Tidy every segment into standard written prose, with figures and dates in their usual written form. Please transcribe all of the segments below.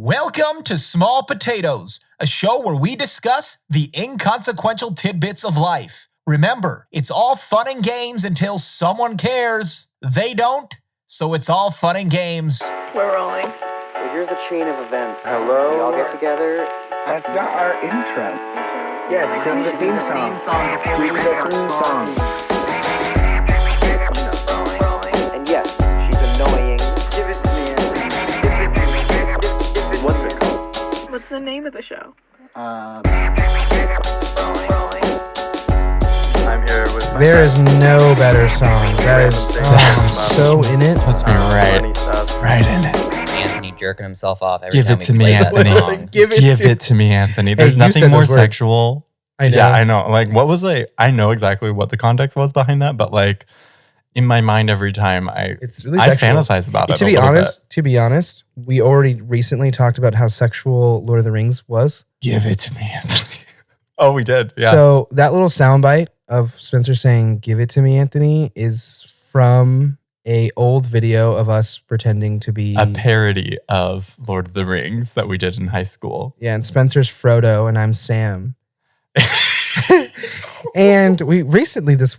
Welcome to Small Potatoes, a show where we discuss the inconsequential tidbits of life. Remember, it's all fun and games until someone cares. They don't, so it's all fun and games. We're rolling. So here's the chain of events. Hello? We all get together. That's not our intro. Yeah, sing the theme song. Sing the theme song. And yes, she's annoying. Give it to me. What's it called? What's the name of the show? I'm here with my There is no better song. That is so in it. Puts me right in it. Anthony jerking himself off every Give time it to we me, play that Anthony. song. Give it to me, Anthony. There's you nothing said more those words. sexual. I know. Yeah, I know. Like, what was I know exactly what the context was behind that, but like in my mind every time It's really I sexual. fantasize about it. To be honest, we already recently talked about how sexual Lord of the Rings was. Give it to me, Anthony. Oh, we did. Yeah. So that little soundbite of Spencer saying "Give it to me, Anthony" is from a old video of us pretending to be a parody of Lord of the Rings that we did in high school. Yeah, and Spencer's Frodo and I'm Sam. And we recently, this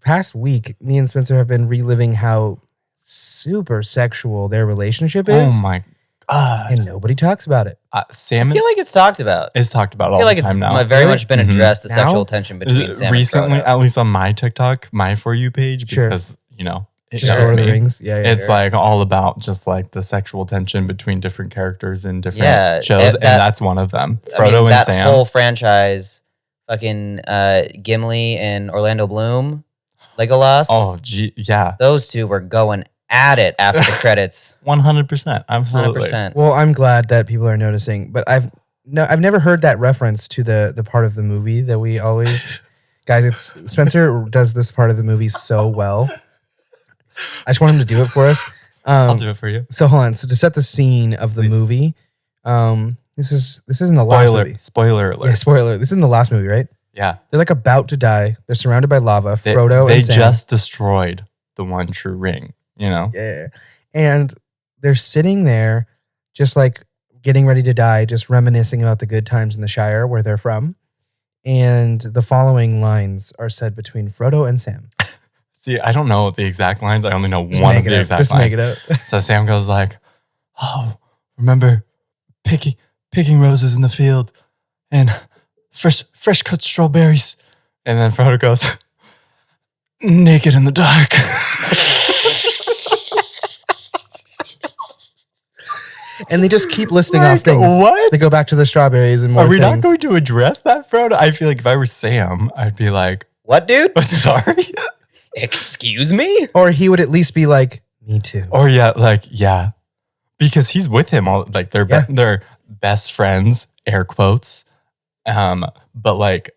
past week, me and Spencer have been reliving how super sexual their relationship is. Oh my God. And nobody talks about it. Sam I feel like it's talked about. is talked about I all feel like the it's time now. very Really? much been Mhm. addressed, the Now? sexual tension between Sam Recently, and Frodo. at least on my TikTok, my For You page, Sure. because, you know, it Just shows Lord of the me. Rings. Yeah, yeah. It's Sure. like all about just like the sexual tension between different characters in different Yeah, shows, and that- that's one of them. I Frodo mean, and that Sam. whole franchise, fucking Gimli and Orlando Bloom, Legolas. Oh, gee, yeah, Those two were going at it after the credits. 100%, absolutely. 100%. Well, I'm glad that people are noticing, but I've never heard that reference to the part of the movie that we always guys. It's Spencer does this part of the movie so well. I just want him to do it for us. I'll do it for you. So hold on. So to set the scene of the Please. movie, this isn't the last movie. Spoiler alert. Yeah, spoiler. This isn't the last movie, right? Yeah, They're like about to die. They're surrounded by lava. they, Frodo they and Sam. just destroyed the one true ring. You know, Yeah. And they're sitting there just like getting ready to die, just reminiscing about the good times in the Shire where they're from. And the following lines are said between Frodo and Sam. see, I don't know the exact lines. I only know Just one of make the it up. exact Just lines. make it up. So Sam goes like, "Oh, remember picking roses in the field and fresh cut strawberries." And then Frodo goes, "Naked in the dark." And they just keep listing off things. What? They go back to the strawberries and more Are we not things. going to address that, Frodo? I feel like if I were Sam, I'd be like, What, dude? "Sorry." Excuse me? Or he would at least be like, me too. Or yeah, because he's with him all like they're Yeah. they're best friends, air quotes. But like,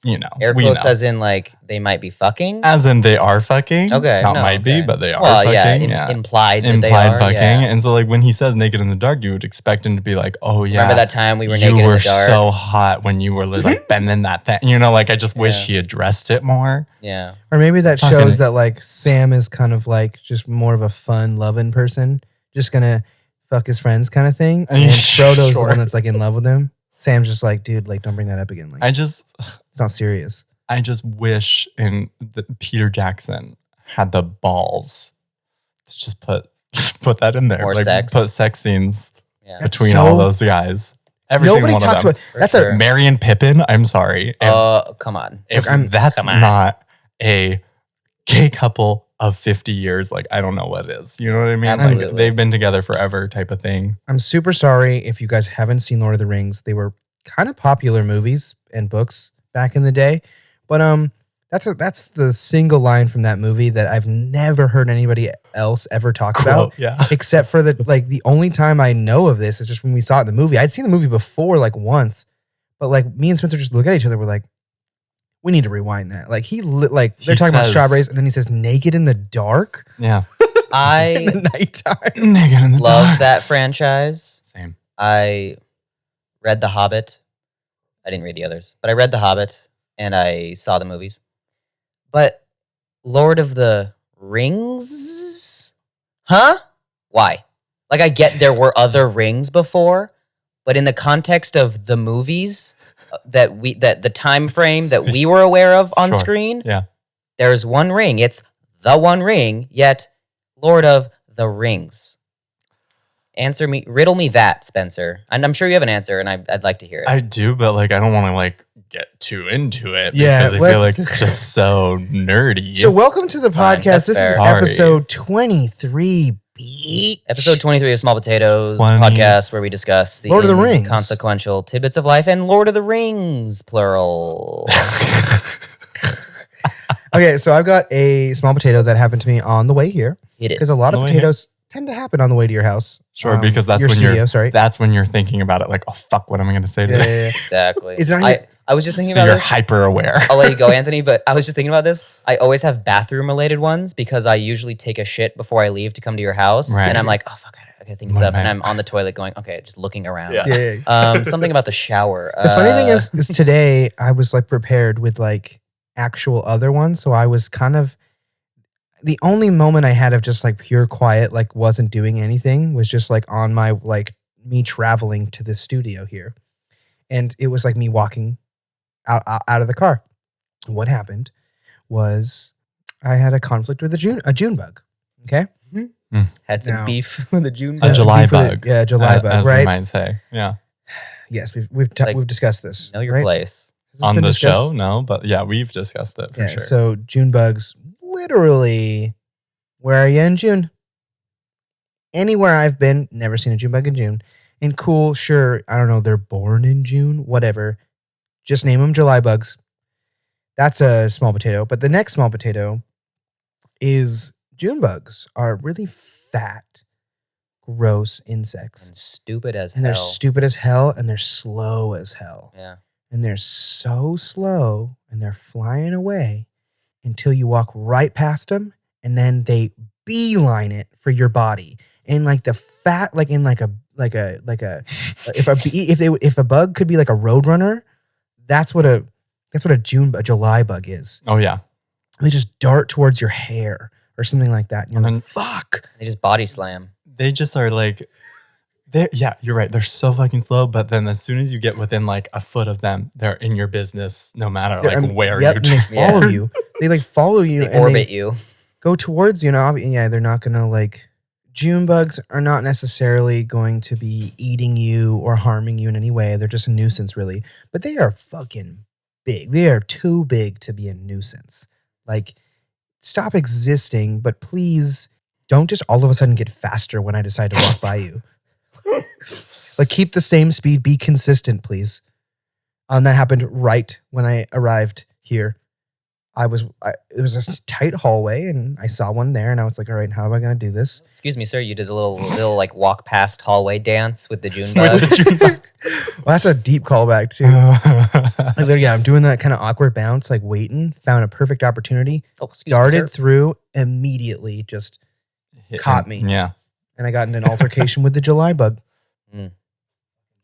you know, Air we quotes know. as in like they might be fucking? As in they are fucking. Okay. Not no, might be, okay. but they are well, fucking. yeah, implied that they Implied are. fucking. Yeah. And so like when he says naked in the dark, you would expect him to be like, "Oh yeah. Remember that time we were you naked in were the dark? so hot when you were like bending that thing." You know, like I just wish Yeah. he addressed it more. Yeah. Or maybe that Fucking- shows that like Sam is kind of like just more of a fun, loving person. Just gonna fuck his friends kind of thing. And Frodo's the Sure. one that's like in love with him. Sam's just like, dude, like don't bring that up again. Like I it's not serious. wish Peter Jackson had the balls to just put that in there. More like sex. put sex scenes Yeah. That's between so- all those guys. Every single Nobody one talks of them. about For that's sure. a Merry and Pippin, I'm sorry. Come on. If Look, that's come on. not a gay couple of 50 years, like I don't know what is. You know what I mean? Like Absolutely. they've been together forever type of thing. I'm super sorry if you guys haven't seen Lord of the Rings. They were kind of popular movies and books back in the day. But that's the single line from that movie that I've never heard anybody else ever talk about. Quote, yeah. Except for the only time I know of this is just when we saw it in the movie. I'd seen the movie before like once, but like me and Spencer just look at each other. We're like, we need to rewind that. Like they're He talking about says- strawberries, and then he says naked in the dark Yeah. in I the nighttime. Naked in the love dark. that franchise. Same. I read The Hobbit. I didn't read the others, but I read The Hobbit and I saw the movies. But Lord of the Rings? Huh? Why? Like I get there were other rings before, but in the context of the movies that the time frame that we were aware of on Sure. screen, Yeah. there's one ring. It's the one ring, yet Lord of the Rings. Riddle me that, Spencer. And I'm sure you have an answer, and I'd like to hear it. I do, but like I don't want to like get too into it Yeah, because I feel like it's just so nerdy. So welcome to the Fine, podcast. that's This is fair. episode 23. Episode 23 of Small Potatoes, the 20. podcast where we discuss the Lord of the Rings. consequential tidbits of life and Lord of the Rings, plural. Okay, so I've got a small potato that happened to me on the way here Hit it. because a lot of On the way potatoes tend to happen on the way to your house. Sure, because that's your when studio, you're sorry. that's when you're thinking about it. Like, oh fuck, what am I going to say Yeah, today? yeah, yeah. Exactly. It's not I was just thinking So about you're this. hyper aware. I'll let you go, Anthony, but I was just thinking about this. I always have bathroom-related ones because I usually take a shit before I leave to come to your house. Right. And I'm like, oh, fuck, I gotta think of What stuff. am And I- I'm on the toilet going, okay, just looking around. Yeah. Yeah, yeah. Something about the shower. The funny thing is today I was like prepared with like actual other ones. So I was kind of, the only moment I had of just like pure quiet, like wasn't doing anything, was just like on my, like me traveling to the studio here. And it was like me walking out of the car. What happened was I had a conflict with a June bug. Okay. had some No. beef with the June A bug. July Beef with bug. yeah, July bug, as we right? might say. Yeah. Yes, we've Like, we've discussed this. Know your right? place. Has this On been the discussed? show, no, but yeah, we've discussed it for Yeah, sure. so June bugs, literally, where are you in June? Anywhere I've been, never seen a June bug in June. And cool, sure, I don't know, they're born in June, whatever. Just name them July bugs. That's a small potato. But the next small potato is June bugs are really fat, gross insects. And stupid as And hell. they're stupid as hell and they're slow as hell. Yeah. And they're so slow and they're flying away until you walk right past them and then they beeline it for your body. And like the fat, like in like a if a bug could be like a road runner, that's what a July bug is. Oh yeah. They just dart towards your hair or something like that. And you're And like, fuck. They just body slam. They just are like yeah, you're right. They're so fucking slow, but then as soon as you get within like a foot of them, they're in your business no matter like where yep, you and they turn. follow you. They like follow you They and orbit you. go towards you. And yeah, they're not gonna like. June bugs are not necessarily going to be eating you or harming you in any way. They're just a nuisance, really. But they are fucking big. They are too big to be a nuisance. Like, stop existing, but please don't just all of a sudden get faster when I decide to walk by you. Like, keep the same speed. Be consistent, please. That happened right when I arrived here. It was a tight hallway, and I saw one there, and I was like, all right, how am I going to do this? Excuse me, sir. You did a little like walk past hallway dance with the June bug. With the June bug. Well, that's a deep callback, too. Like, literally, I'm doing that kind of awkward bounce, like waiting, found a perfect opportunity, Oh, excuse me, darted sir. through, immediately just, Caught me. Yeah. and I got in an altercation with the July bug.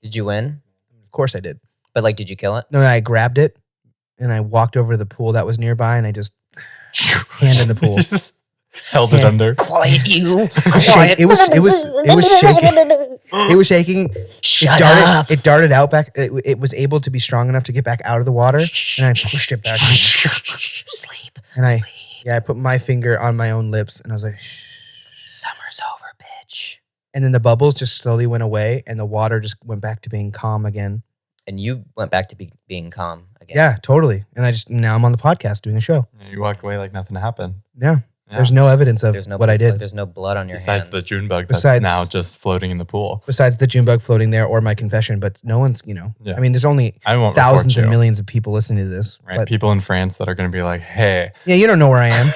Did you win? Of course I did. But like, did you kill it? No, I grabbed it, and I walked over to the pool that was nearby, and I just hand in the pool. Held it Yeah. under. Quiet, you. It was shaking. It was shaking. Shut up. It darted out back. It was able to be strong enough to get back out of the water, and I pushed it back. Sleep. And I put my finger on my own lips, and I was like, shh. Summer's over, bitch. And then the bubbles just slowly went away, and the water just went back to being calm again. And you went back to being calm again. Yeah, totally. And now I'm on the podcast doing a show. You walked away like nothing happened. Yeah. Yeah. There's no evidence of There's no what I did. There's no blood on your Besides hands. the June bug that's Besides- now just floating in the pool. Besides the June bug floating there or my confession, but no one's, Yeah. I mean, there's only I won't thousands report and you, millions of people listening to this. Right? But People in France that are going to be like, hey, yeah, you don't know where I am.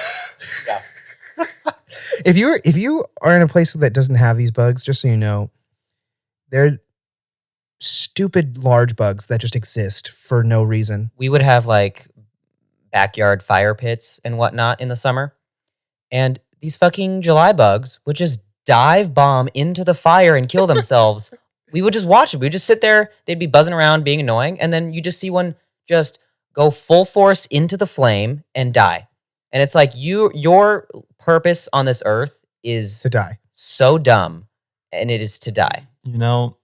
If you are in a place that doesn't have these bugs, just so you know, they're stupid large bugs that just exist for no reason. We would have like backyard fire pits and whatnot in the summer. And these fucking July bugs would just dive bomb into the fire and kill themselves. We would just watch it. We would just sit there. They'd be buzzing around, being annoying. And then you just see one just go full force into the flame and die. And it's like your purpose on this earth is To die. so dumb and it is to die. You know,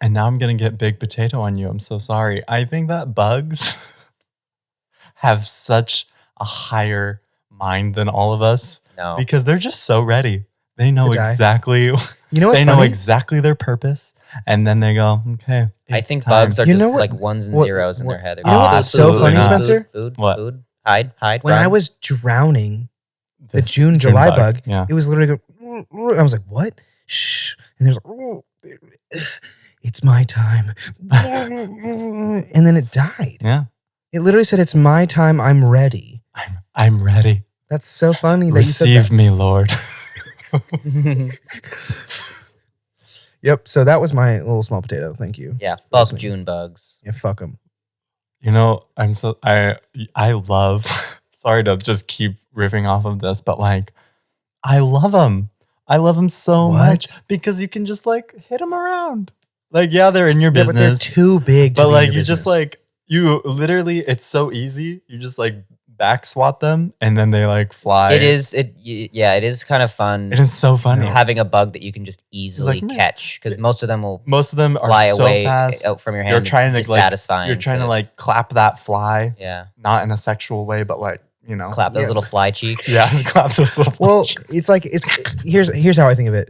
and now I'm going to get big potato on you. I'm so sorry. I think that bugs have such a higher mind than all of us No. because they're just so ready. They know To die. exactly. You know what's They funny? know exactly their purpose, and then they go, okay. I it's think time. bugs are You just know what- like ones and what- zeros in what- their head. you know what's so Absolutely funny, not. Spencer? Food, What? food, hide, When I run. was drowning, the This June, July bug, Yeah. it was literally going, I was like, what? Shh. And there's it's my time. And then it died. Yeah. It literally said, it's my time. I'm ready. I'm ready. That's so funny that you said Receive that. me, Lord. Yep. So that was my little small potato. Thank you. Yeah, fuck Listening. June bugs. Yeah, fuck them. You know, I love, sorry to just keep riffing off of this, but like, I love them. I love them so What? much because you can just like hit them around. Like, yeah, they're in your Yeah, but they're business, too big to but be in like, your you just business. like, you literally, it's so easy. You just like back swat them and then they like fly. It is kind of fun It is so funny. having a bug that you can just easily meh. catch because most of them will Most of them are fly so away fast. out from your hand. You're trying to like, dissatisfying. you're trying to like clap that fly, yeah, not in a sexual way, but like, you know, clap those Yeah. little fly cheeks. yeah, clap those little. Well, it's like here's how I think of it.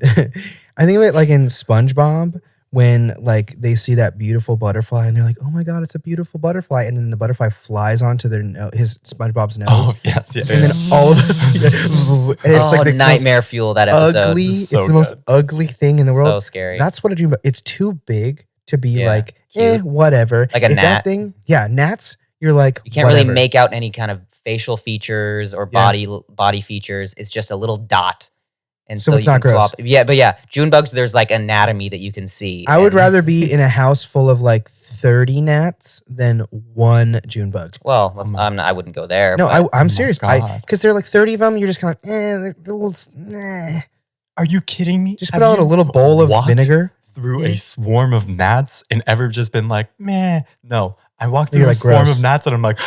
I think of it like in SpongeBob when like they see that beautiful butterfly and they're like, "Oh my god, it's a beautiful butterfly!" And then the butterfly flies onto his SpongeBob's nose, Oh yes, yes. and then all of a sudden, and it's Oh, like the most nightmare fuel that episode. ugly. It's It's so the most good. ugly thing in the world. So scary. That's what I do. But it's too big to be Yeah, like, cute. whatever. Like a If gnat. That thing, yeah, gnats. You're like, You can't whatever. really make out any kind of facial features or body features. It's just a little dot. And So so, it's you not can gross. swap. Yeah, but yeah, June bugs, there's like anatomy that you can see. I would and- rather be in a house full of like 30 gnats than one June bug. Well, my- I wouldn't go there. No, but I'm my serious. God. Because there are like 30 of them. You're just kind of, they're a little, Are you kidding me? Just Have put out a you little bowl of walked vinegar. through a swarm of gnats and ever just been like, meh? No, I walked through You're a like, swarm gross. of gnats and I'm like,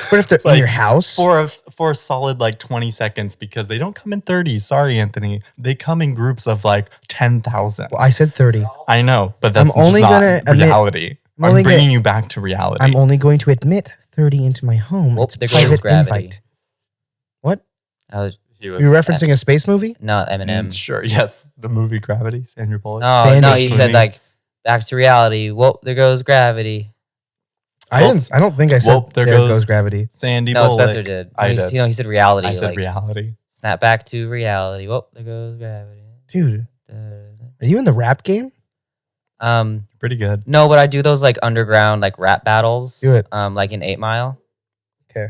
But if they're in like, your house, for a solid like 20 seconds because they don't come in 30. Sorry, Anthony. They come in groups of like 10,000. well, I said 30. I know, but that's I'm only just not gonna admit- reality. I'm I'm only bringing gonna- you back to reality. I'm only going to admit 30 into my home. Whoop, It's a there goes private gravity. invite. What? I was He was- You're referencing a space movie? no Eminem. Sure, yes. The movie Gravity, Sandra Bullock. No, Sandy. no, you said Clooney. like back to reality. Whoa, there goes gravity. I don't think I said well, there, there goes, goes gravity. Sandy No, Bullock. Spencer did. I No, did. he said reality. I said like, reality. snap back to reality. Whoa, there goes gravity. Dude, Da-da-da. are you in the rap game? Pretty good. No, but I do those like underground like rap battles. Do it. Like in 8 Mile. Okay.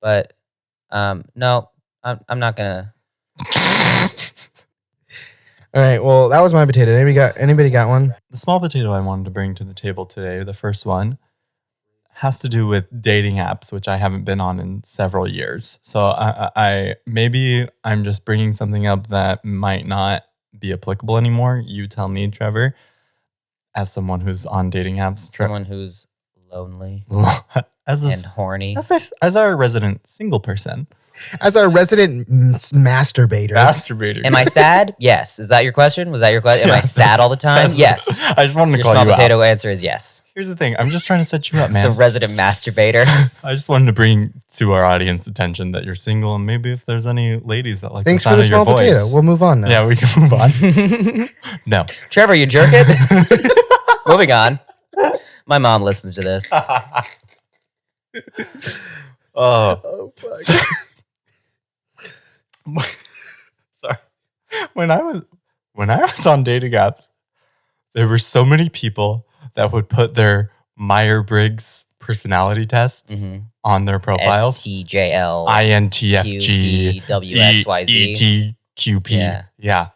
But no, I'm not gonna. All right. Well, that was my potato. Anybody got one? The small potato I wanted to bring to the table today, the first one, has to do with dating apps, which I haven't been on in several years. So I maybe I'm just bringing something up that might not be applicable anymore. You tell me, Trevor, as someone who's on dating apps, Someone who's lonely as and horny. as our resident single person, As our resident masturbator. masturbator. Am I sad? Yes. Is that your question? Was that your question? Am I Yes. sad all the time? That's- Yes. I just wanted to Your call small you potato out. answer is yes. Here's the thing. I'm just trying to set you up, It's man. the resident masturbator. I just wanted to bring to our audience attention that you're single, and maybe if there's any ladies that like Thanks the for sound the of your small voice. potato. We'll move on now. Yeah, we can move on. No. Trevor, you jerk it. Moving on. My mom listens to this. Oh, fuck. sorry. When I was on dating apps, there were so many people that would put their Meyers-Briggs personality tests Mhm. on their profiles. STJL. INTFG, QPWXYZ. ETQP. Yeah. Yeah.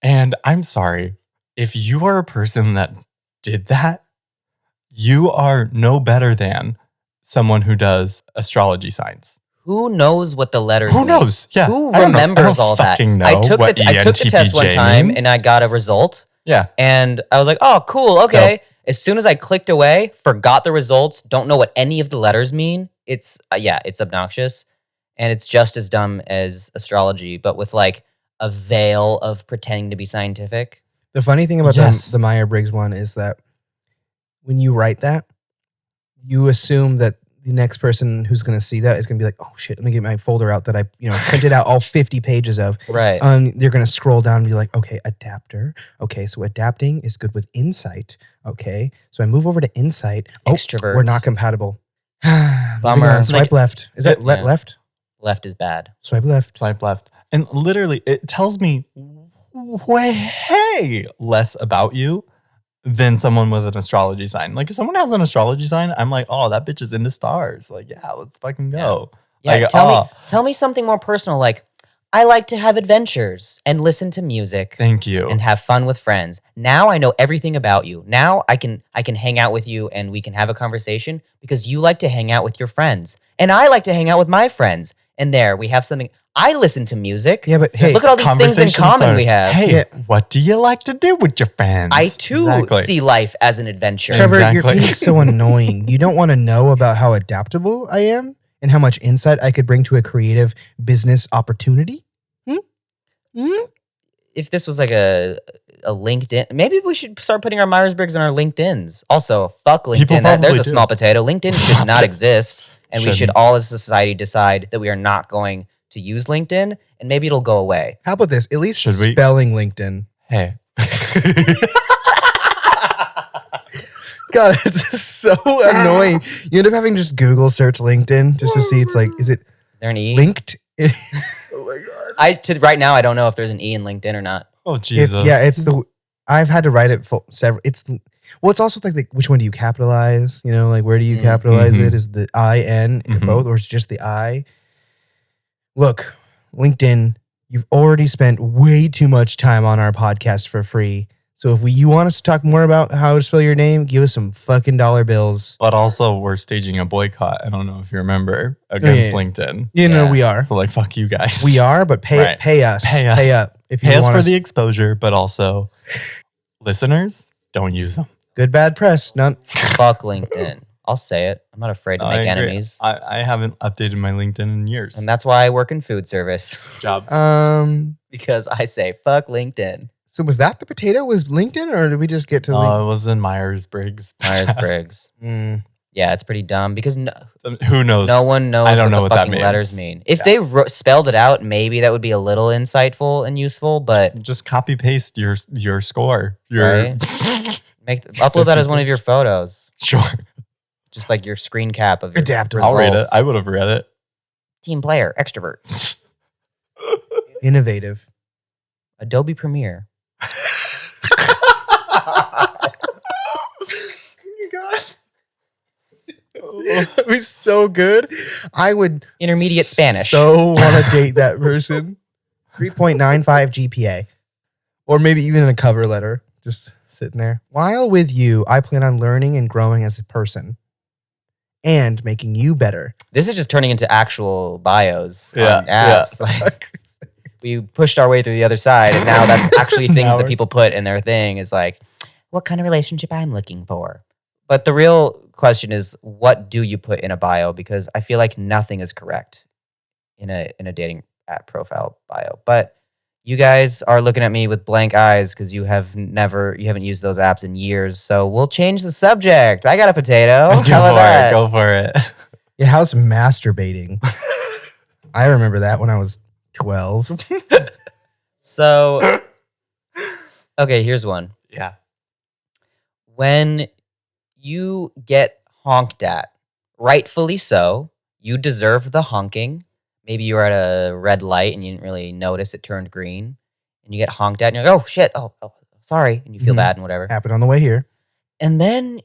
And I'm sorry, if you are a person that did that, you are no better than someone who does astrology signs. Who knows what the letters Who mean? knows? Yeah. Who I don't know. I remembers don't all that? fucking know I took what the test one ENTPJ time means. and I got a result. Yeah. And I was like, oh, cool. Okay. As soon as I clicked away, forgot the results, don't know what any of the letters mean. It's, it's obnoxious. And it's just as dumb as astrology, but with like a veil of pretending to be scientific. The funny thing about Yes. the Meyers-Briggs one is that when you write that, you assume that the next person who's going to see that is going to be like, oh shit, let me get my folder out that I printed out all 50 pages of. Right. They're going to scroll down and be like, okay, adapter. Okay, so adapting is good with insight. Okay, so I move over to insight. Oh, Extrovert. we're not compatible. Bummer. Moving on. Swipe Like, left. Is that yeah. left? Left is bad. Swipe left. Swipe left. And literally, it tells me way less about you than someone with an astrology sign. Like, if someone has an astrology sign, I'm like, oh, that bitch is into stars. Like, yeah, let's fucking go. Yeah, Like, tell me something more personal, like, I like to have adventures and listen to music thank you. and have fun with friends. Now I know everything about you. Now I can hang out with you and we can have a conversation because you like to hang out with your friends. And I like to hang out with my friends. And there, we have something. I listen to music. Yeah, but hey, Look at all these things in Conversation common starter. we have. Hey, Yeah. what do you like to do with your friends? I too Exactly. see life as an adventure. Trevor, you're Exactly. being so annoying. You don't want to know about how adaptable I am and how much insight I could bring to a creative business opportunity? If this was like a LinkedIn, maybe we should start putting our Myers-Briggs on our LinkedIns. Also, fuck People LinkedIn. There's probably a do. small potato. LinkedIn should not exist. And we should Shouldn't. all as a society decide that we are not going to use LinkedIn and maybe it'll go away. How about this? At least Should we? spelling LinkedIn. Hey. God, it's just so annoying. You end up having to just Google search LinkedIn just to see it's like, is it Is there an E? linked? Right now I don't know if there's an E in LinkedIn or not. Oh, Jesus. I've had to write it for several. It's also like which one do you capitalize? Like where do you capitalize Mhm. it? Is the I-N Mhm. both or is it just the I? Look, LinkedIn, you've already spent way too much time on our podcast for free. So if you want us to talk more about how to spell your name, give us some fucking dollar bills. But also, we're staging a boycott. I don't know if you remember against Yeah. LinkedIn. Yeah. We are. So, like, fuck you guys. We are, but pay Right. pay us. Pay us. Pay up. If you Pay us want for the exposure, but also, listeners, don't use them. good bad press. None. Fuck LinkedIn. I'll say it. I'm not afraid to I make agree. enemies. I haven't updated my LinkedIn in years. And that's why I work in food service. job. Because I say fuck LinkedIn. So was that the potato? Was LinkedIn, or did we just get to No, it was in Myers-Briggs. Myers-Briggs. Mm. Yeah, it's pretty dumb because Who knows? no one knows I don't what know the what that fucking letters means. mean. If they spelled it out, maybe that would be a little insightful and useful, but Just copy paste your score. Right. Upload that as one of your photos. Sure. Just like your screen cap of your Adaptable. I'll read it. results. I would have read it. Team player, extrovert, Innovative. Adobe Premiere. That'd be so good. I would Intermediate Spanish. So want to date that person. 3.95 GPA. Or maybe even a cover letter. Just sitting there. While with you, I plan on learning and growing as a person. And making you better. This is just turning into actual bios Yeah, on apps. Like, we pushed our way through the other side, and now that's actually things Now that we're- people put in their thing is like, what kind of relationship I'm looking for. But the real question is, what do you put in a bio? Because I feel like nothing is correct in a dating app profile bio. But you guys are looking at me with blank eyes because you haven't used those apps in years. So we'll change the subject. I got a potato. Go How about for that? it. Go for it. Yeah, how's masturbating? I remember that when I was 12. So, okay, here's one. Yeah. When you get honked at, rightfully so, you deserve the honking. Maybe you were at a red light and you didn't really notice it turned green, and you get honked at, and you're like, oh shit, oh sorry, and you feel Mhm. bad and whatever. Happened on the way here. And then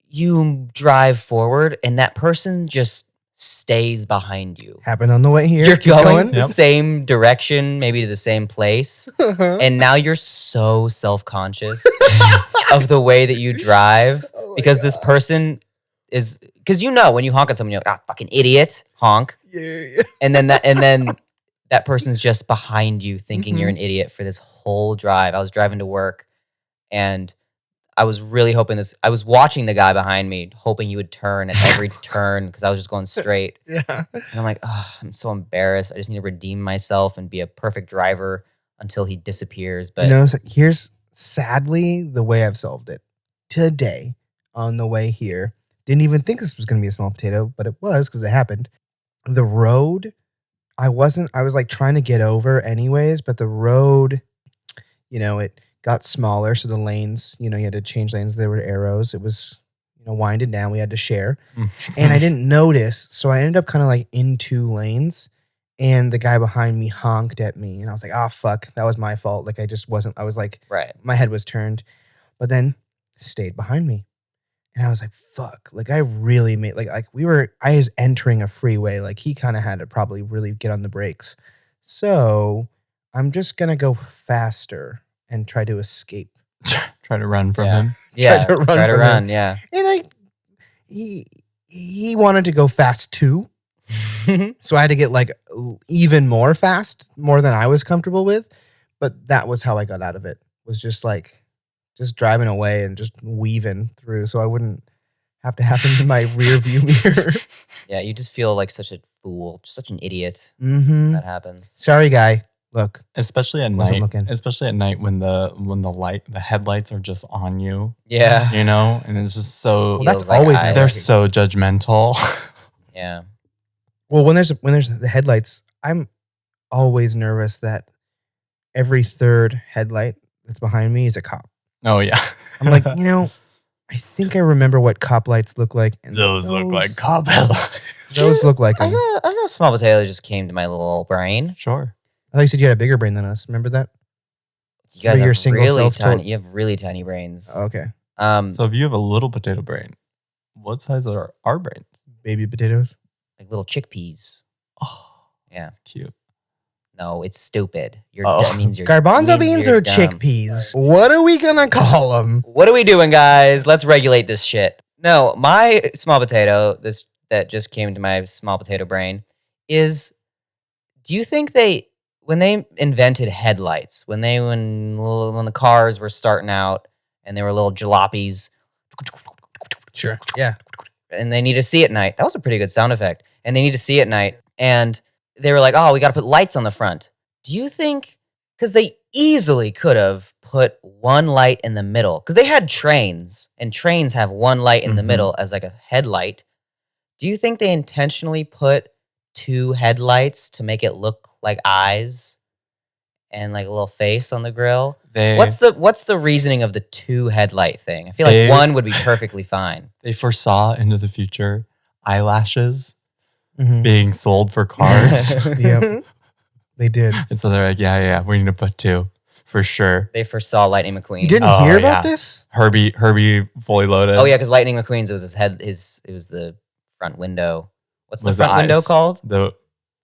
you drive forward, and that person just stays behind you. Happened on the way here. You're Keep going the Yep. same direction, maybe to the same place. And now you're so self-conscious of the way that you drive Oh because this person is because when you honk at someone, you're like, fucking idiot, honk. Yeah. And then that person's just behind you thinking you're an idiot for this whole drive. I was driving to work and I was really hoping I was watching the guy behind me, hoping he would turn at every turn because I was just going straight. Yeah. And I'm like, oh, I'm so embarrassed. I just need to redeem myself and be a perfect driver until he disappears. But You know, so here's sadly the way I've solved it. Today, on the way here, didn't even think this was going to be a small potato, but it was because it happened. The road, I was like trying to get over anyways, but the road, you know, it got smaller. So the lanes, you know, you had to change lanes. There were arrows. It was, you know, winded down. We had to share. And I didn't notice. So I ended up kind of like in 2 lanes. And the guy behind me honked at me. And I was like, oh, fuck. That was my fault. Like, I was like, right. my head was turned. But then stayed behind me. And I was like, fuck. Like, I really made, I was entering a freeway. Like, he kind of had to probably really get on the brakes. So I'm just going to go faster and try to escape. Try to run from him. Yeah. to run Try to from run. him. Yeah. And he wanted to go fast too. So I had to get like even more fast, more than I was comfortable with. But that was how I got out of it. Was just driving away and just weaving through so I wouldn't have to happen to my rear view mirror. Yeah. You just feel like such a fool, such an idiot. Mm-hmm. That happens. Sorry, guy. Look. Especially at Wasn't night. looking. Especially at night when the headlights are just on you. Yeah. You know, and it's just so Well, that's Feels like always I- they're nerve-wracking. so judgmental. Yeah. Well, when there's the headlights, I'm always nervous that every third headlight that's behind me is a cop. Oh yeah. I'm like, you know, I think I remember what cop lights look like. And those look like cop headlights. Those look like I them. got a small potato that just came to my little brain. Sure. I thought you said you had a bigger brain than us. Remember that? You guys Your have single really self-told- tiny. You have really tiny brains. Oh, okay. So if you have a little potato brain, what size are our brains? Baby potatoes. Like little chickpeas. Oh, Yeah. that's cute. No, it's stupid. Oh. That means you're Garbanzo means beans you're or dumb. chickpeas? What are we going to call them? What are we doing, guys? Let's regulate this shit. No, my small potato, this that just came to my small potato brain, is do you think when they invented headlights, when the cars were starting out and they were little jalopies, Sure. Yeah. and they need to see at night. That was a pretty good sound effect. And they need to see at night. And they were like, oh, we got to put lights on the front. Do you think, because they easily could have put one light in the middle, because they had trains, and trains have one light in the Mhm. middle as like a headlight. Do you think they intentionally put 2 headlights to make it look like eyes and like a little face on the grill? What's the reasoning of the 2 headlight thing? I feel like They- one would be perfectly fine. They foresaw into the future eyelashes Mhm. being sold for cars. Yep. They did. And so they're like, yeah, we need to put 2 for sure. They foresaw Lightning McQueen. You didn't Oh, hear about yeah. this? Herbie fully loaded. Oh yeah, because Lightning McQueen's, it was his head. It was the front window. What's the Was the front window eyes. called? The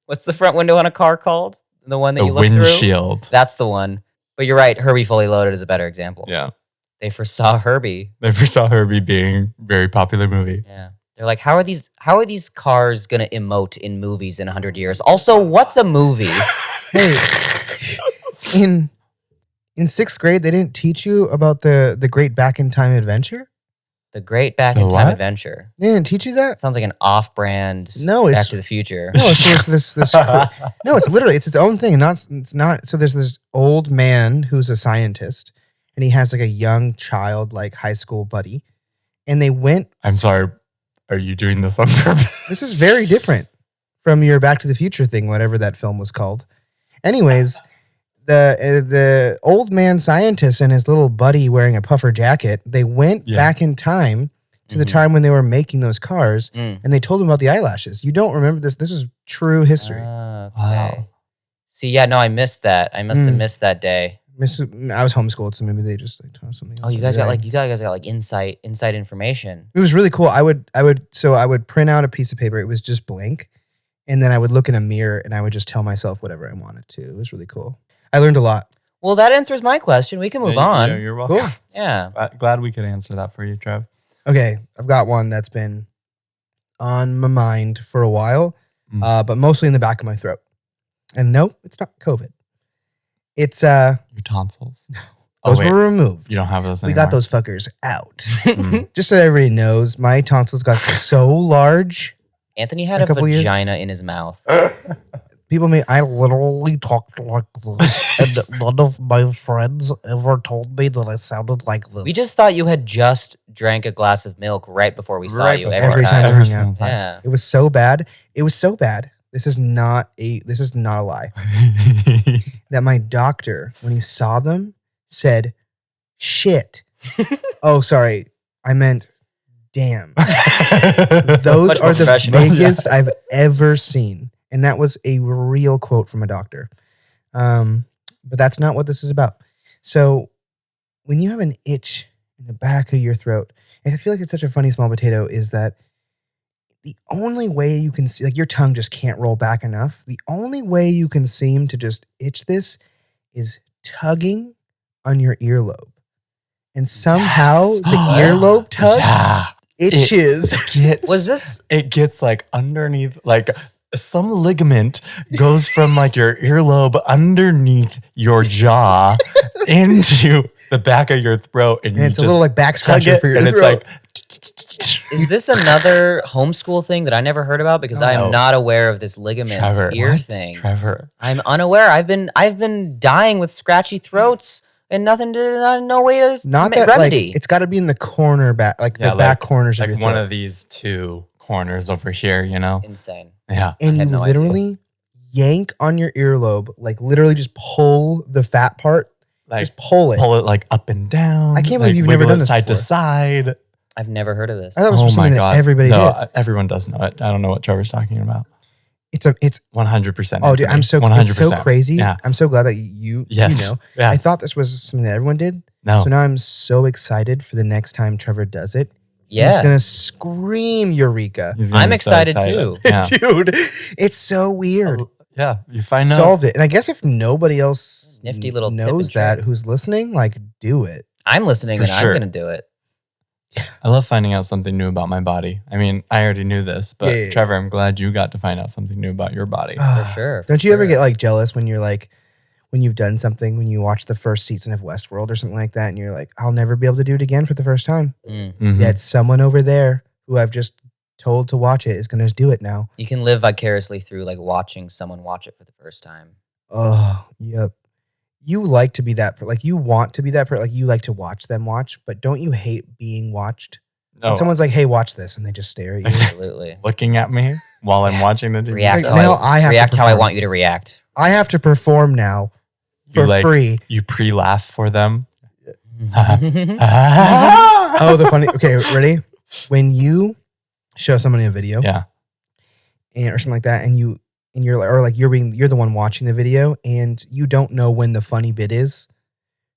What's the front window on a car called? The one that the you look through. windshield. That's the one. But you're right. Herbie Fully Loaded is a better example. Yeah. They foresaw Herbie. They foresaw Herbie being a very popular movie. Yeah. They're like, how are these cars gonna emote in movies in 100 years? Also, what's a movie? Hey, in 6th grade, they didn't teach you about the Great Back in Time Adventure? The Great Back The in Time what? Adventure. They didn't teach you that? Sounds like an off-brand No, Back it's- to the Future. No, it's this. No, it's literally it's its own thing. It's not. So there's this old man who's a scientist, and he has like a young child, like high school buddy, and they went. I'm sorry. Are you doing this on purpose? This is very different from your Back to the Future thing, whatever that film was called. Anyways, the old man scientist and his little buddy wearing a puffer jacket, they went Yeah. back in time to the Mhm. time when they were making those cars, Mm. and they told him about the eyelashes. You don't remember this? This is true history. Ah, okay. Wow. See, yeah, no, I missed that. I must have Mm. missed that day. I was homeschooled, so maybe they just like taught us something else. Oh, you guys got every like day. you guys got like inside information. It was really cool. I would print out a piece of paper. It was just blank, and then I would look in a mirror and I would just tell myself whatever I wanted to. It was really cool. I learned a lot. Well, that answers my question. We can move on. Yeah, you're welcome. Cool. Yeah. Glad we could answer that for you, Trev. Okay, I've got one that's been on my mind for a while, Mm. but mostly in the back of my throat. And no, it's not COVID. It's Your tonsils. those wait. were removed. You don't have those We anymore. got those fuckers out. Mm. Just so everybody knows, my tonsils got so large Anthony had A a couple years- vagina in his mouth. I literally talked like this, and none of my friends ever told me that I sounded like this. We just thought you had just drank a glass of milk right before we saw Right you before. every time. Every time. Yeah. It was so bad. It was so bad. This is not a lie. That my doctor, when he saw them, said, "Shit." Oh, sorry. I meant, damn. Those Much more are the professional. biggest I've ever seen. And that was a real quote from a doctor. But that's not what this is about. So when you have an itch in the back of your throat, and I feel like it's such a funny small potato, is that the only way you can see, like your tongue just can't roll back enough. The only way you can seem to just itch this is tugging on your earlobe. And somehow Yes. the earlobe tug Yeah. itches. It gets like underneath, like some ligament goes from like your earlobe underneath your jaw into the back of your throat, and And you it's a just little like back tug scratcher it, for your and throat. it's like Is this another homeschool thing that I never heard about? Because I No. am not aware of this ligament Trevor. ear What? thing. Trevor. I'm unaware. I've been dying with scratchy throats and no way to Not that remedy. like it's got to be in the corner back, like Yeah, the back corners of like your one throat. of these two corners over here, you know? Insane. Yeah. And I you had no idea. literally yank on your earlobe, like literally just pull the fat part, Like just pull it. pull it like up and down. I can't like, believe you've never wiggle done it this side to before. side. I've never heard of this. I thought this was something that everybody did. Everyone does know it. I don't know what Trevor's talking about. It's 100%. oh dude, I'm so 100%. it's so crazy. Yeah. I'm so glad that you Yes. you know. Yeah. I thought this was something that everyone did. No. So now I'm so excited for the next time Trevor does it. He's Yeah. gonna scream eureka. He's gonna I'm be so excited too. Yeah. Dude, it's so weird. Yeah. You find out. Solved it. And I guess if nobody else Nifty little tip knows and trick. that who's listening, like do it. I'm listening For and sure. I'm going to do it. I love finding out something new about my body. I mean, I already knew this, but Yeah. Trevor, I'm glad you got to find out something new about your body. For sure. Don't you ever sure. get like jealous when you're like, when you've done something, when you watch the first season of Westworld or something like that, and you're like, I'll never be able to do it again for the first time. Mm. Mhm. Yet someone over there who I've just told to watch it is going to do it now. You can live vicariously through like watching someone watch it for the first time. Oh, yep. You like to be that, like you want to be that, like you like to watch them watch, but don't you hate being watched? No, When someone's like, hey, watch this, and they just stare at you. Absolutely. looking at me while I'm Yeah. watching the TV. React Like, how now I I have to react how I perform. want you to react. I have to perform now You for like- free. You pre-laugh for them. Oh, the funny. Okay, ready? When you show somebody a video, Yeah. or something like that, and you're like, or like you're the one watching the video, and you don't know when the funny bit is,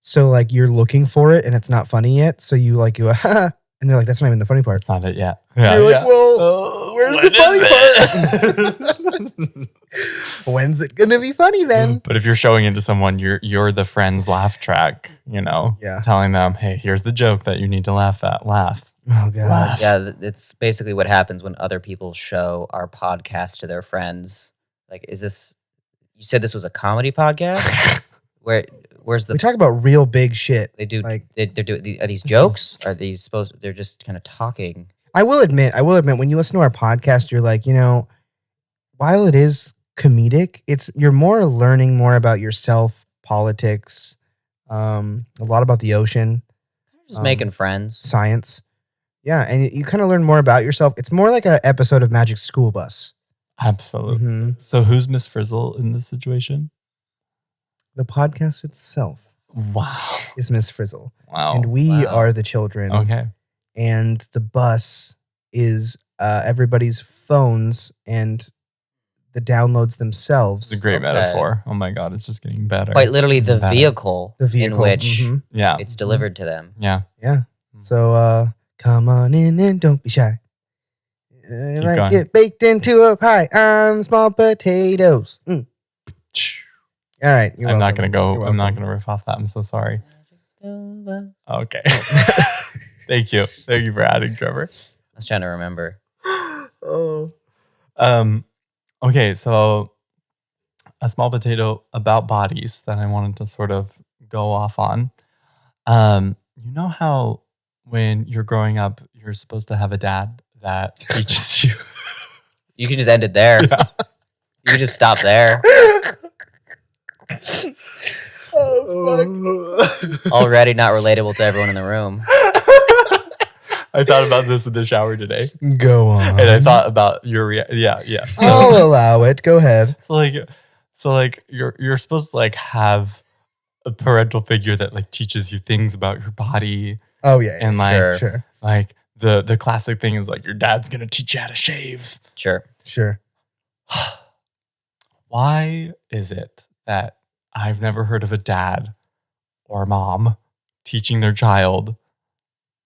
so like you're looking for it, and it's not funny yet, so you like go, ha, and they're like, that's not even the funny part. That's not it yet. You're like, well, where's the funny part? When's it gonna be funny then? But if you're showing it to someone, you're the friend's laugh track, you know? Yeah. Telling them, hey, here's the joke that you need to laugh at. Laugh. Oh god. Laugh. Yeah, it's basically what happens when other people show our podcast to their friends. Like, is this? You said this was a comedy podcast? Where's the? We talk about real big shit. They do. like- They're doing. Are these This jokes? is- Are these supposed? They're just kind of talking. I will admit, when you listen to our podcast, you're like, while it is comedic, you're more learning more about yourself, politics, a lot about the ocean, Just making friends. science. Yeah, and you kind of learn more about yourself. It's more like an episode of Magic School Bus. Absolutely. Mhm. So who's Miss Frizzle in this situation? The podcast itself Wow. is Miss Frizzle, Wow. and we Wow. are the children. Okay. And the bus is everybody's phones and the downloads themselves. It's a great Okay. metaphor. Oh my God. It's just getting better. Quite literally, the Better. vehicle, The vehicle in which mhm. Yeah. it's delivered to them. Yeah. Yeah. So come on in and don't be shy. Like going. get baked into a pie on small potatoes. Mm. All right. You're I'm not welcome. going to go. You're I'm not welcome. going to riff off that. I'm so sorry. Okay. Thank you. Thank you for adding, Trevor. I was trying to remember. Oh. Okay, so a small potato about bodies that I wanted to sort of go off on. You know how when you're growing up, you're supposed to have a dad that teaches you. You can just end it there. You can just stop there. Already not relatable to everyone in the room. I thought about this in the shower today, Go on. and I thought about your yeah. I'll allow it. Go ahead. So like you're supposed to like have a parental figure that like teaches you things about your body, Oh yeah. and like Sure. Sure. like the classic thing is like your dad's gonna teach you how to shave. Sure. Sure. Why is it that I've never heard of a dad or mom teaching their child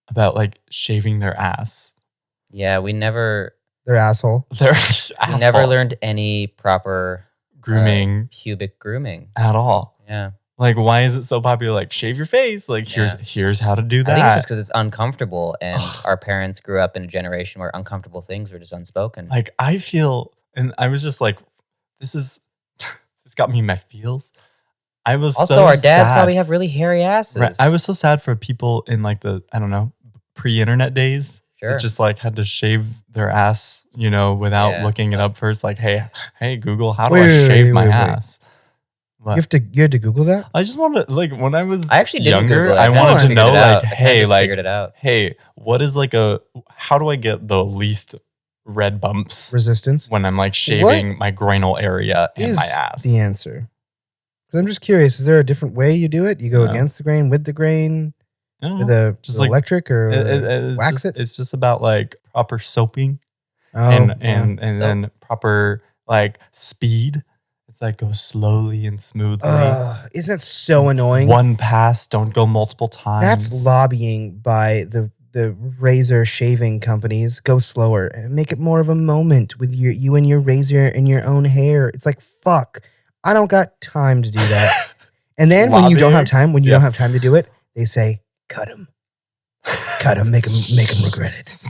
about like shaving their ass? Yeah, we never They're asshole. Their we never asshole. learned any proper grooming pubic grooming. at all. Yeah. Like, why is it so popular? Like, shave your face. Like, here's how to do that. I think it's just because it's uncomfortable, and our parents grew up in a generation where uncomfortable things were just unspoken. Like, I feel, and I was just like, this got me in my feels. I was also, so our dads sad. probably have really hairy asses. Right. I was so sad for people in like the, I don't know, pre-internet days. Sure. That just like had to shave their ass, you know, without Yeah. looking it up first. Like, hey, Google, how do Wait, I wait, shave wait, my wait, wait. ass? What? You had to Google that? I just wanted to, like, when I was I actually didn't younger, Google it. I kinda wanted just to figured know, it out. like, I kinda hey, just like, figured it out. hey, what is like how do I get the least red bumps Resistance when I'm like shaving my groinal area and is my ass? the answer. 'Cause I'm just curious, is there a different way you do it? You go No. against the grain, with the grain, I don't with know. a Just with like electric, or it's wax just, it? It's just about like proper soaping Oh, and yeah. then proper like speed. It's like go slowly and smoothly. Isn't that so annoying? One pass, don't go multiple times. That's lobbying by the razor shaving companies. Go slower and make it more of a moment with you and your razor and your own hair. It's like, fuck, I don't got time to do that. And then when you don't have time, don't have time to do it, they say, cut him, make him regret it.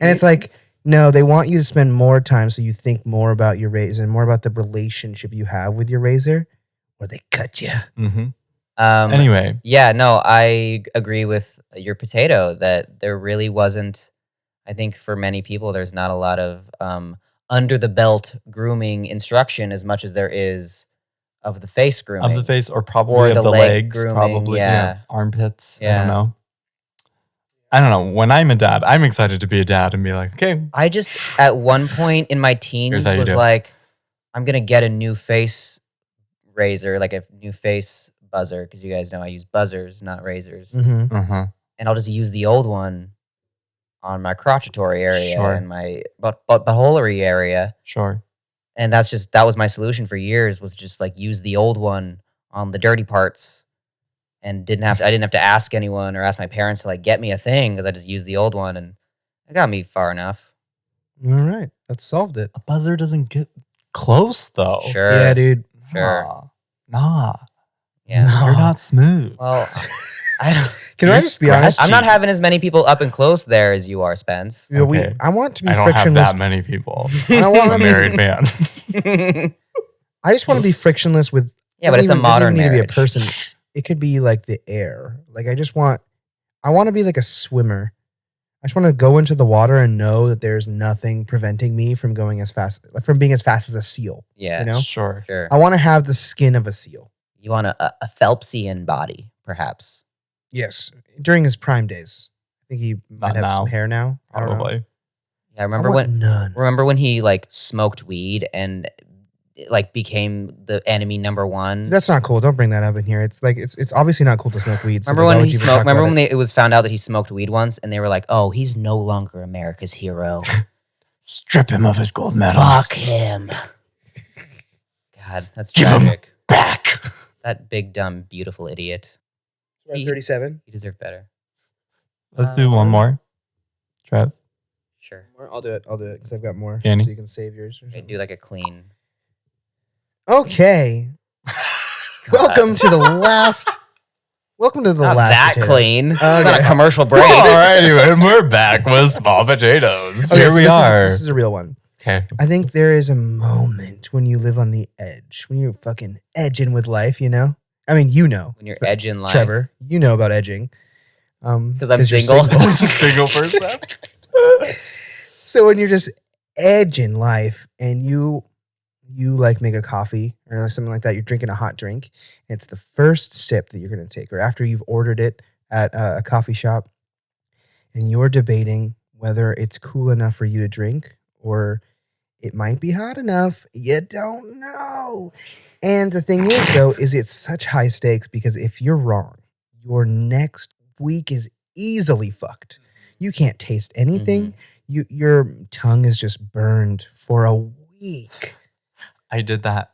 And it's like, no, they want you to spend more time so you think more about your razor and more about the relationship you have with your razor, or they cut you. Mm-hmm. Anyway. Yeah, no, I agree with your potato that there really wasn't, I think for many people, there's not a lot of under the belt grooming instruction as much as there is of the face grooming. Of the face, or probably Or of the the leg legs, grooming, probably. yeah. Armpits. I Yeah. don't know. When I'm a dad, I'm excited to be a dad and be like, okay. I just, at one point in my teens, Here's how you was do it. like, I'm going to get a new face razor, like a new face buzzer, because you guys know I use buzzers, not razors. Mm-hmm. Uh-huh. And I'll just use the old one on my crotchatory area Sure. and my buttholery area. Sure. And that was my solution for years, was just like use the old one on the dirty parts, and I didn't have to ask anyone or ask my parents to like get me a thing, because I just used the old one, and it got me far enough. All right, that solved it. A buzzer doesn't get close though. Sure. Yeah, dude. Sure. Nah. Yeah. No. You're not smooth. Well, I don't. Can I You're just be honest? I'm not scratchy. having as many people up and close there as you are, Spence. You know, Okay. I want to be I don't have frictionless. that many people. I don't want I'm to a be. married man. I just want to be frictionless with. Yeah, but it's a modern doesn't even need to be a marriage. person. It could be like the air. Like I want to be like a swimmer. I just want to go into the water and know that there's nothing preventing me from being as fast as a seal. Yeah. You know? Sure. Sure. I want to have the skin of a seal. You want a Phelpsian body, perhaps. Yes, during his prime days. I think he might Not have now. some hair now. I don't know. Probably. Yeah, I remember want when none. Remember when he like smoked weed and like became the enemy number one? That's not cool. Don't bring that up in here. It's like it's obviously not cool to smoke weed. So Remember why when would he you even smoked? talk Remember about when it? it was found out that he smoked weed once, and they were like, "Oh, he's no longer America's hero. Strip him of his gold medals. Fuck him." God, that's Give him tragic. back. That big, dumb, beautiful idiot. We're at 37. He deserved better. Let's do one more. Trev. Sure. I'll do it because I've got more. Annie? So you can save yours. Or Okay, something. do like a clean. Okay. Welcome to the last. Welcome to the Not last. that potato. clean. It's not a Okay. commercial break. Alrighty, and we're back with small potatoes. Okay, Here so we are. This is a real one. Okay. I think there is a moment when you live on the edge, when you're fucking edging with life. You know. I mean, you know. When you're edging life. Trevor, you know about edging. Because I'm you're single. Single person. So when you're just edging life and you you like make a coffee or something like that, you're drinking a hot drink, and it's the first sip that you're going to take, or after you've ordered it at a coffee shop, and you're debating whether it's cool enough for you to drink or it might be hot enough. You don't know. And the thing is, though, is it's such high stakes because if you're wrong, your next week is easily fucked. You can't taste anything. Your tongue is just burned for a week. I did that.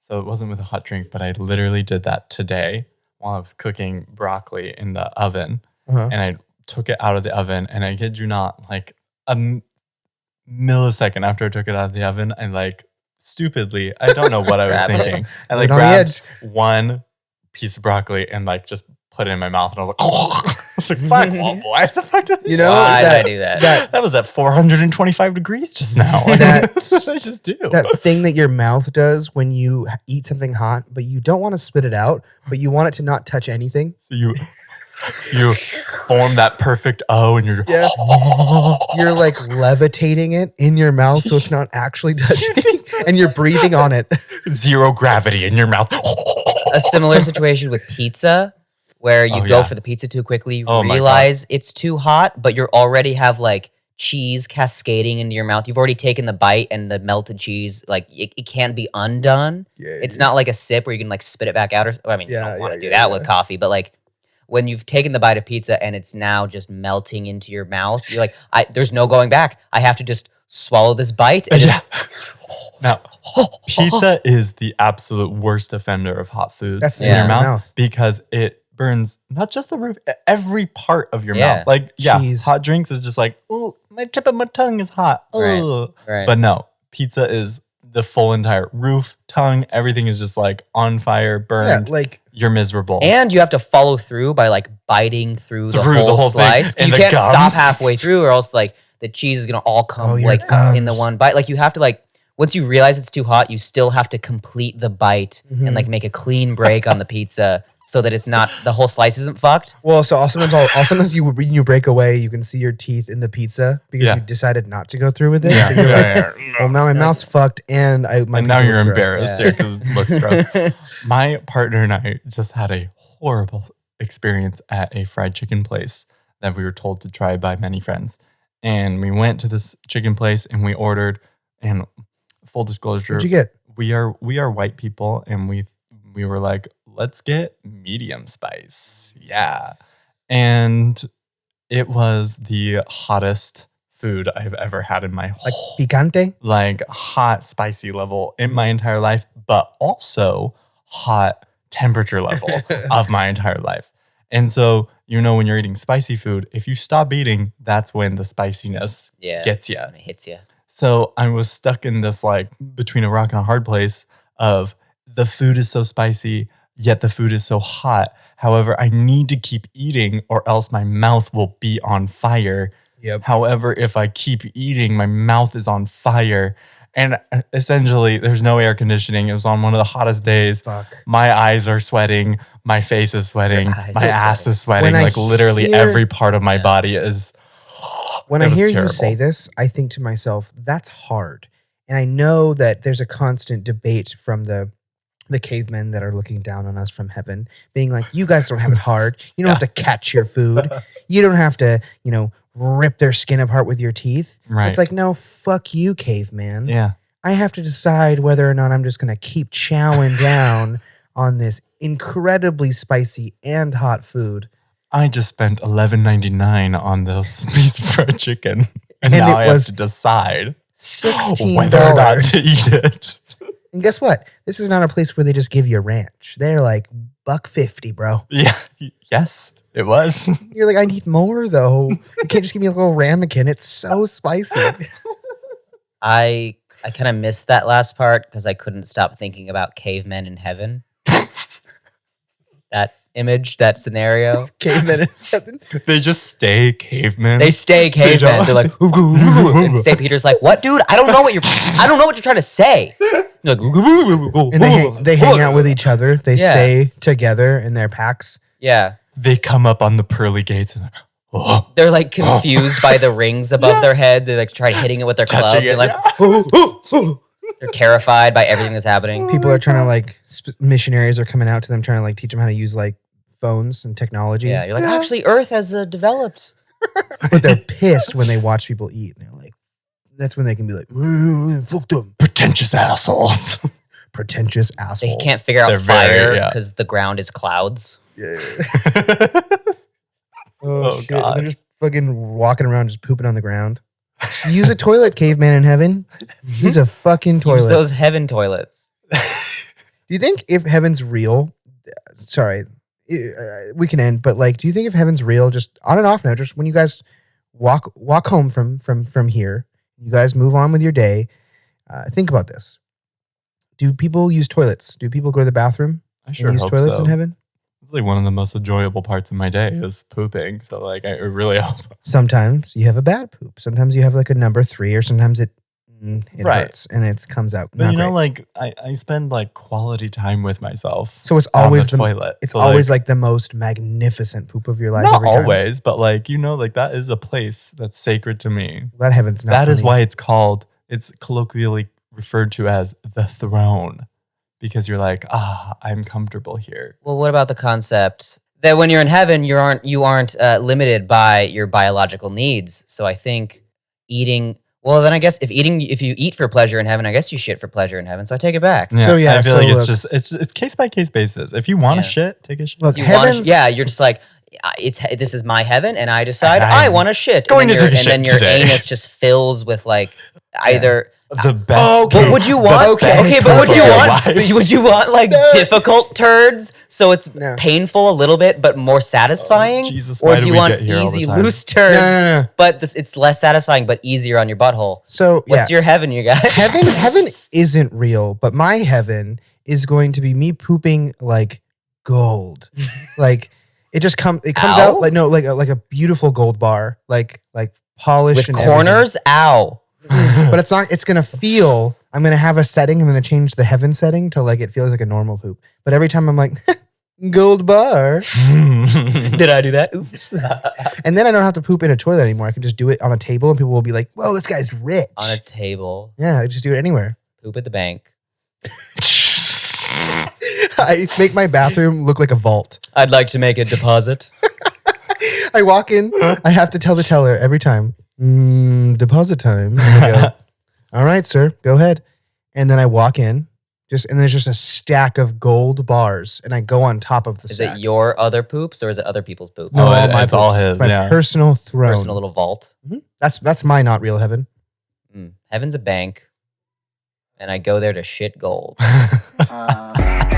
So it wasn't with a hot drink, but I literally did that today while I was cooking broccoli in the oven. And I took it out of the oven, and I kid you not, like a millisecond after I took it out of the oven, I like stupidly, I don't know what I was thinking. I like grabbed one piece of broccoli and like just put it in my mouth, and I was like, oh. I was like, fuck, why the fuck did You know, why did I do that? That was at 425 degrees just now. That's what I just do. That thing that your mouth does when you eat something hot, but you don't want to spit it out, but you want it to not touch anything. So you form that perfect O, and you're you're like levitating it in your mouth so it's not actually touching, and you're breathing on it. Zero gravity in your mouth. A similar situation with pizza, where you go for the pizza too quickly, realize it's too hot, but you already have like cheese cascading into your mouth. You've already taken the bite, and the melted cheese, like it can't be undone. It's not like a sip where you can like spit it back out. You don't want to do that with coffee, but like when you've taken the bite of pizza and it's now just melting into your mouth, you're like, there's no going back. I have to just swallow this bite. And Now, pizza is the absolute worst offender of hot foods in your mouth because it burns not just the roof, every part of your mouth. Like, cheese. Hot drinks is just like, oh, my tip of my tongue is hot. Oh. Right. But no, pizza is the full entire roof, tongue, everything is just like on fire, burned. Yeah, like you're miserable. And you have to follow through by like biting through the whole slice. Thing. You can't stop halfway through, or else like the cheese is gonna all come like in the one bite. Like you have to like, once you realize it's too hot, you still have to complete the bite and like make a clean break on the pizza so that it's not, the whole slice isn't fucked. Well, so sometimes you break away, you can see your teeth in the pizza because you decided not to go through with it. Well, now my mouth's fucked, and now you're embarrassed because it looks gross. My partner and I just had a horrible experience at a fried chicken place that we were told to try by many friends. And we went to this chicken place and we ordered, and full disclosure, what'd you get? We are white people, and we were like, let's get medium spice. Yeah. And it was the hottest food I've ever had in my whole, picante? Like hot, spicy level in my entire life, but also hot temperature level of my entire life. And so, when you're eating spicy food, if you stop eating, that's when the spiciness gets you. It hits you. So I was stuck in this like between a rock and a hard place of the food is so spicy, yet the food is so hot. However, I need to keep eating or else my mouth will be on fire. Yep. However, if I keep eating, my mouth is on fire. And essentially, there's no air conditioning. It was on one of the hottest days. Fuck. My eyes are sweating. My face is sweating. My ass is sweating. Like literally every part of my body is... When I hear you say this, I think to myself, that's hard. And I know that there's a constant debate from the cavemen that are looking down on us from heaven, being like, you guys don't have it hard. You don't have to catch your food. You don't have to, rip their skin apart with your teeth. Right. It's like, no, fuck you, caveman. Yeah. I have to decide whether or not I'm just going to keep chowing down on this incredibly spicy and hot food. I just spent $11.99 on this piece of fried chicken, and now I have to decide $16 whether or not to eat it. And guess what? This is not a place where they just give you a ranch. They're like $1.50, bro. Yeah. Yes, it was. You're like, I need more though. You can't just give me a little ramekin. It's so spicy. I kind of missed that last part because I couldn't stop thinking about cavemen in heaven. That image, that scenario. Cavemen in heaven. They just stay cavemen. They stay cavemen. They're like, and St. Peter's like, what, dude? I don't know what you're trying to say. Like, and they hang out with each other. They stay together in their packs. Yeah. They come up on the pearly gates and they're like confused by the rings above their heads. They like try hitting it with their clubs. They're like, They're terrified by everything that's happening. People are trying to like missionaries are coming out to them trying to like teach them how to use like phones and technology. Yeah, you're like, actually, Earth has developed. But they're pissed when they watch people eat. And they're like, that's when they can be like, fuck them. Pretentious assholes. Pretentious They assholes. can't figure out They're very, fire yeah. because the ground is clouds. Yeah. Oh, shit. God. They're just fucking walking around just pooping on the ground. Use a toilet, caveman in heaven. Use a fucking Use toilet. those heaven toilets. Do you think if heaven's real, sorry, we can end, but like, do you think if heaven's real, just on and off now, just when you guys walk home from here, you guys move on with your day, think about this. Do people use toilets? Do people go to the bathroom I and sure use hope toilets so. in heaven? It's like one of the most enjoyable parts of my day is pooping. So like I really hope. Sometimes you have a bad poop. Sometimes you have like a number 3, or sometimes it Right. hurts and it comes out. But not you know, great. like I spend like quality time with myself. So it's on always the toilet. It's So, always like the most magnificent poop of your life. not every time. always, but like you know, like that is a place that's sacred to me. That heaven's not. That is funny. why it's colloquially referred to as the throne, because you're like, I'm comfortable here. Well, what about the concept that when you're in heaven, you aren't limited by your biological needs? So I think eating. Well, then I guess if you eat for pleasure in heaven, I guess you shit for pleasure in heaven. So I take it back. So, yeah, I feel so like look- it's case by case basis. If you want to Yeah. shit, take a shit. Look, You wanna, heaven's you're just like, this is my heaven, and I decide And I I'm want to shit. going and to then take a your, and then shit your today. anus just fills with like either. The best. Okay. But would you want? Okay. Okay, but would poop you of your want? life. Would you want like difficult turds? So it's No. painful a little bit, but more satisfying. Jesus, or why do do you we want get here all the easy, time? loose turds? No. But it's less satisfying, but easier on your butthole. So yeah, What's your heaven, you guys? heaven isn't real, but my heaven is going to be me pooping like gold. Like it comes Ow? out like a beautiful gold bar, like polished With and corners? Ow. everything. But it's not. It's gonna feel. I'm gonna have a setting. I'm gonna change the heaven setting to like it feels like a normal poop. But every time I'm like gold bar, Did I do that? Oops. and then I don't have to poop in a toilet anymore. I can just do it on a table, and people will be like, "Whoa, this guy's rich." On a table. Yeah, I just do it anywhere. Poop at the bank. I make my bathroom look like a vault. I'd like to make a deposit. I walk in. I have to tell the teller every time. Deposit time. And I go, all right, sir, go ahead. And then I walk in, and there's just a stack of gold bars, and I go on top of the Is stack. it your other poops or is it other people's poops? No, Oh, all my it's all poops. his, It's my yeah. personal throne. Personal little vault. That's my not real heaven. Heaven's a bank, and I go there to shit gold. Uh,